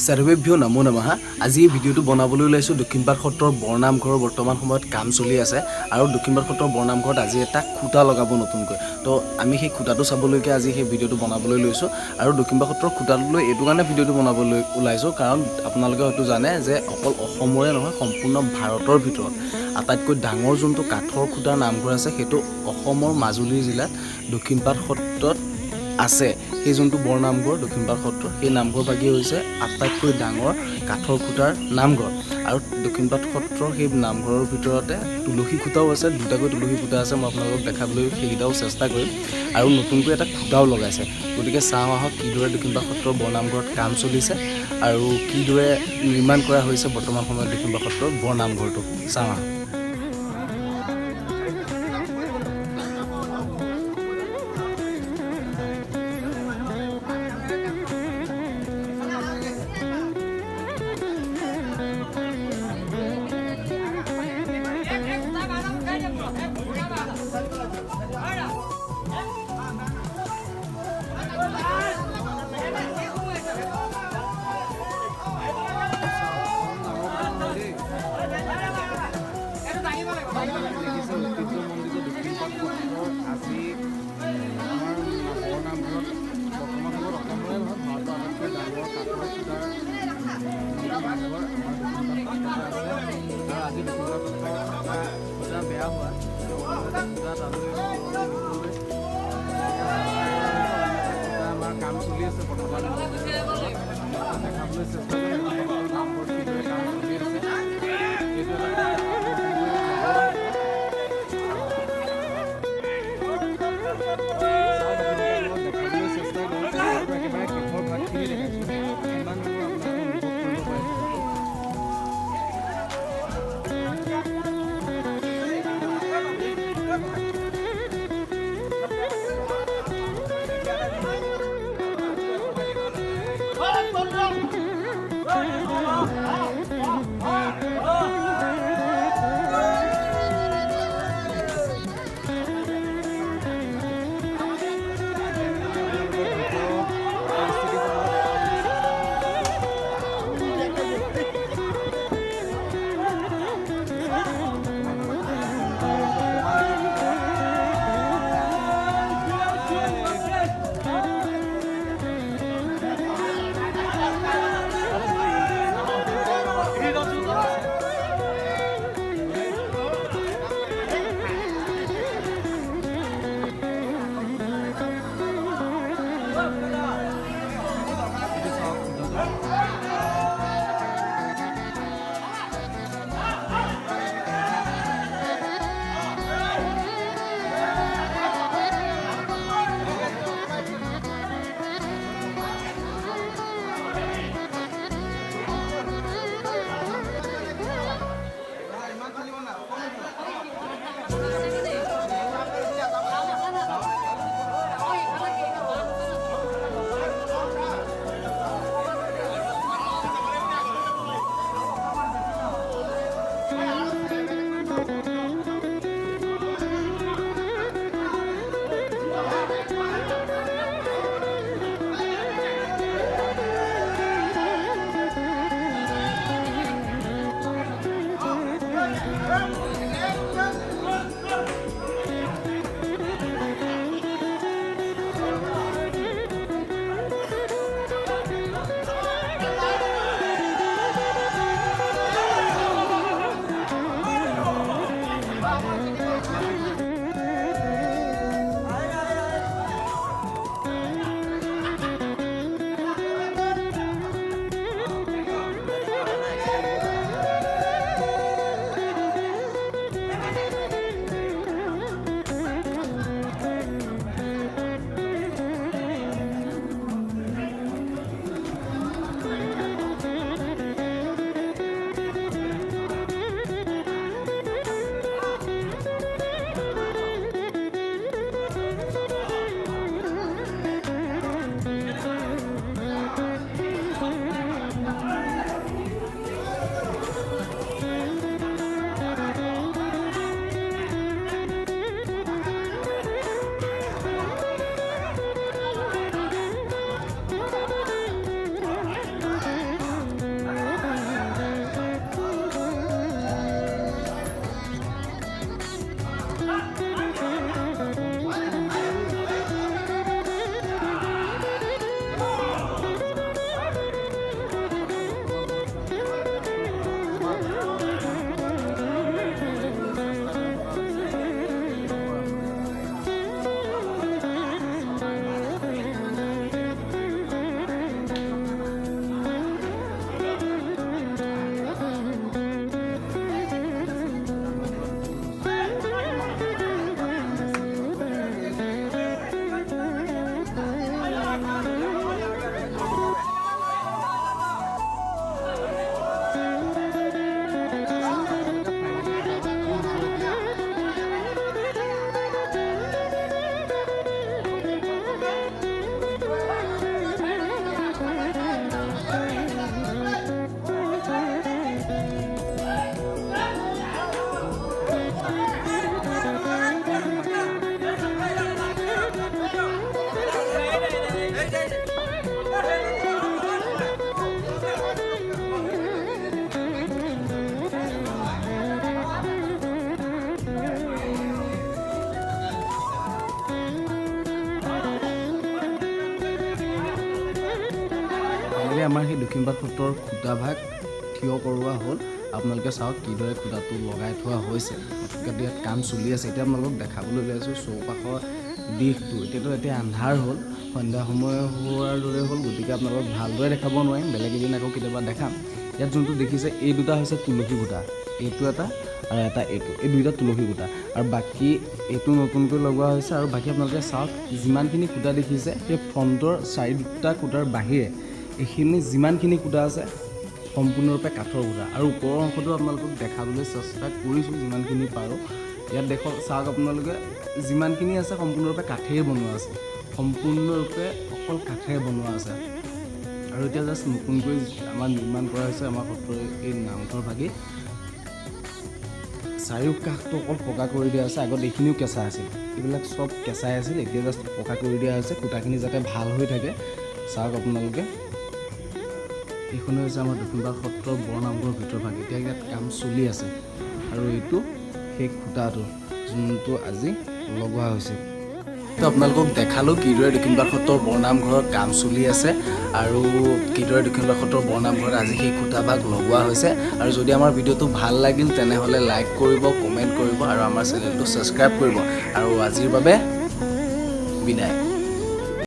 सर्वेभ्यो नमो नमः। आज এই ভিডিওটো বনাবলৈ লৈছো দক্ষিণপাট সত্ৰৰ বৰনামঘৰৰ বৰ্তমান সময়ত কাম চলি আছে আৰু দক্ষিণপাট সত্ৰৰ বৰনামঘৰত আজি এটা খুঁটা লগাব নতুনকৈ। তো আমি সেই খুঁটাটো চাবলৈকে আজি সেই ভিডিওটো বনাবলৈ লৈছো আৰু দক্ষিণপাট সত্ৰৰ খুঁটাটো লৈ এইটো কাৰণে ভিডিওটো বনাবলৈ ওলাইছো কাৰণ আপোনালোকে হয়তো জানে যে অকল অসমৰে নহয় সম্পূৰ্ণ ভাৰতৰ ভিতৰত আটাইতকৈ ডাঙৰ যোনটো কাঠৰ খুঁটাৰ নামঘৰ আছে সেইটো অসমৰ মাজুলী জিলাত দক্ষিণপাট সত্ৰত আছে। সেই যোনটো বৰনামঘৰ দক্ষিণপাট সত্ৰ সেই নামঘৰ ভাগি হৈছে আটাইতকৈ ডাঙৰ কাঠৰ খুঁটাৰ নামঘৰ আৰু দক্ষিণপাট সত্ৰৰ সেই নামঘৰৰ ভিতৰতে তুলসী খুঁটাও আছে, দুটাকৈ তুলসী খুঁটা আছে। মই আপোনালোকক দেখাবলৈ সেইকেইটাও চেষ্টা কৰিম আৰু নতুনকৈ এটা খুঁটাও লগাইছে। গতিকে চাওঁ আহক কিদৰে দক্ষিণপাট সত্ৰৰ বৰনামঘৰত কাম চলিছে আৰু কিদৰে নিৰ্মাণ কৰা হৈছে বৰ্তমান সময়ত দক্ষিণপাট সত্ৰৰ বৰনামঘৰটো চাওঁ আহক। কাম চলি আছে বৰ্তমান দেখাবলৈ চেষ্টা আমাৰ সেই দক্ষিণপাট সত্ৰৰ খুঁটাভাগ থিয় কৰোৱা হ'ল আপোনালোকে চাওক কিদৰে খুঁটাটো লগাই থোৱা হৈছে গতিকে ইয়াত কাম চলি আছে এতিয়া আপোনালোকক দেখাবলৈ ওলাইছোঁ চৌপাশৰ দিশটো এতিয়া আন্ধাৰ হ'ল সন্ধ্যা সময় হোৱাৰ দৰে হ'ল গতিকে আপোনালোকক ভালদৰে দেখাব নোৱাৰিম বেলেগ এদিন আকৌ কেতিয়াবা দেখাম ইয়াত যোনটো দেখিছে এই দুটা হৈছে তুলসী খুঁটা এইটো এটা আৰু এটা এইটো এই দুইটা তুলসী খুঁটা আৰু বাকী এইটো নতুনকৈ লগোৱা হৈছে আৰু বাকী আপোনালোকে চাওক যিমানখিনি খুঁটা দেখিছে সেই ফ্ৰণ্টৰ চাৰিটা খুঁটাৰ বাহিৰে এইখিনি যিমানখিনি খুঁটা আছে সম্পূৰ্ণৰূপে কাঠৰ খুঁটা আৰু ওপৰৰ অংশটো আপোনালোকক দেখাবলৈ চেষ্টা কৰিছোঁ যিমানখিনি পাৰোঁ ইয়াত দেখক চাওক আপোনালোকে যিমানখিনি আছে সম্পূৰ্ণৰূপে কাঠেৰে বনোৱা আছে সম্পূৰ্ণৰূপে অকল কাঠেৰে বনোৱা আছে আৰু এতিয়া জাষ্ট নতুনকৈ আমাৰ নিৰ্মাণ কৰা হৈছে আমাৰ সত্ৰৰ এই নামঘৰ ভাগি চাৰিওকাষটো অকল পকা কৰি দিয়া আছে আগত এইখিনিও কেঁচা আছিল এইবিলাক চব কেঁচাই আছিল এতিয়া জাষ্ট পকা কৰি দিয়া হৈছে খুঁটাখিনি যাতে ভাল হৈ থাকে চাওক আপোনালোকে এইখনে হৈছে আমাৰ দক্ষিণপাট সত্ৰৰ বৰনামঘৰৰ ভিতৰ ভাগ এতিয়া ইয়াত কাম চলি আছে আৰু এইটো সেই খুঁটাটো যোনটো আজি লগোৱা হৈছে তো আপোনালোকক দেখালোঁ কিদৰে দক্ষিণপাট সত্ৰৰ বৰনামঘৰৰ কাম চলি আছে আৰু কিদৰে দক্ষিণপাট সত্ৰৰ বৰনামঘৰত আজি সেই খুঁটাভাগ লগোৱা হৈছে আৰু যদি আমাৰ ভিডিঅ'টো ভাল লাগিল তেনেহ'লে লাইক কৰিব কমেণ্ট কৰিব আৰু আমাৰ চেনেলটো ছাবস্ক্ৰাইব কৰিব আৰু আজিৰ বাবে বিদায়